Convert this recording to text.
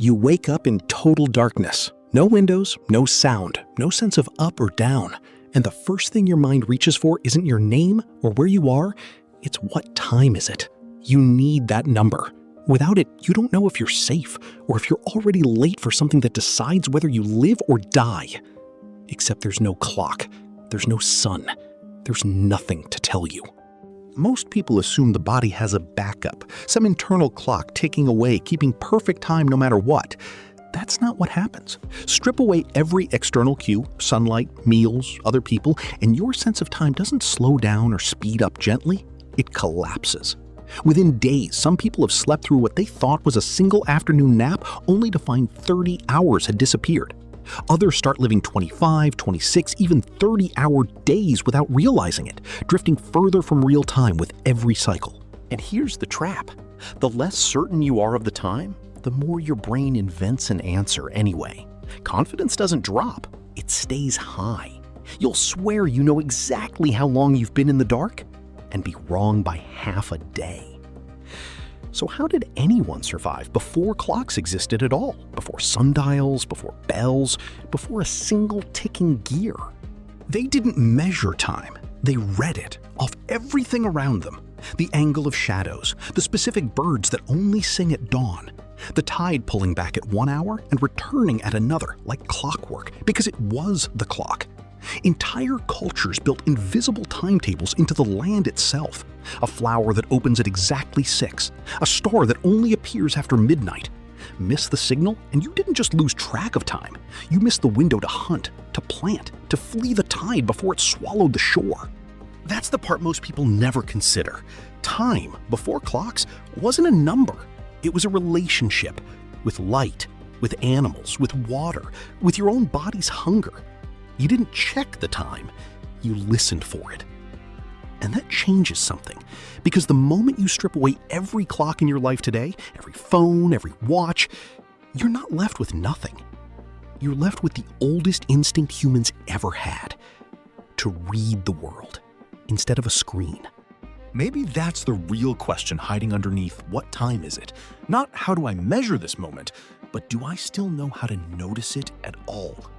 You wake up in total darkness. No windows, no sound, no sense of up or down. And the first thing your mind reaches for isn't your name or where you are, it's what time is it. You need that number. Without it, you don't know if you're safe or if you're already late for something that decides whether you live or die. Except there's no clock, there's no sun, there's nothing to tell you. Most people assume the body has a backup, some internal clock ticking away, keeping perfect time no matter what. That's not what happens. Strip away every external cue, sunlight, meals, other people, and your sense of time doesn't slow down or speed up gently. It collapses. Within days, some people have slept through what they thought was a single afternoon nap only to find 30 hours had disappeared. Others start living 25, 26, even 30-hour days without realizing it, drifting further from real time with every cycle. And here's the trap. The less certain you are of the time, the more your brain invents an answer anyway. Confidence doesn't drop, it stays high. You'll swear you know exactly how long you've been in the dark and be wrong by half a day. So how did anyone survive before clocks existed at all? Before sundials, before bells, before a single ticking gear? They didn't measure time. They read it off everything around them. The angle of shadows, the specific birds that only sing at dawn, the tide pulling back at 1 hour and returning at another, like clockwork, because it was the clock. Entire cultures built invisible timetables into the land itself. A flower that opens at exactly 6, a star that only appears after midnight. Miss the signal, and you didn't just lose track of time. You missed the window to hunt, to plant, to flee the tide before it swallowed the shore. That's the part most people never consider. Time, before clocks, wasn't a number. It was a relationship with light, with animals, with water, with your own body's hunger. You didn't check the time, you listened for it. And that changes something, because the moment you strip away every clock in your life today, every phone, every watch, you're not left with nothing. You're left with the oldest instinct humans ever had, to read the world instead of a screen. Maybe that's the real question hiding underneath what time is it? Not how do I measure this moment, but do I still know how to notice it at all?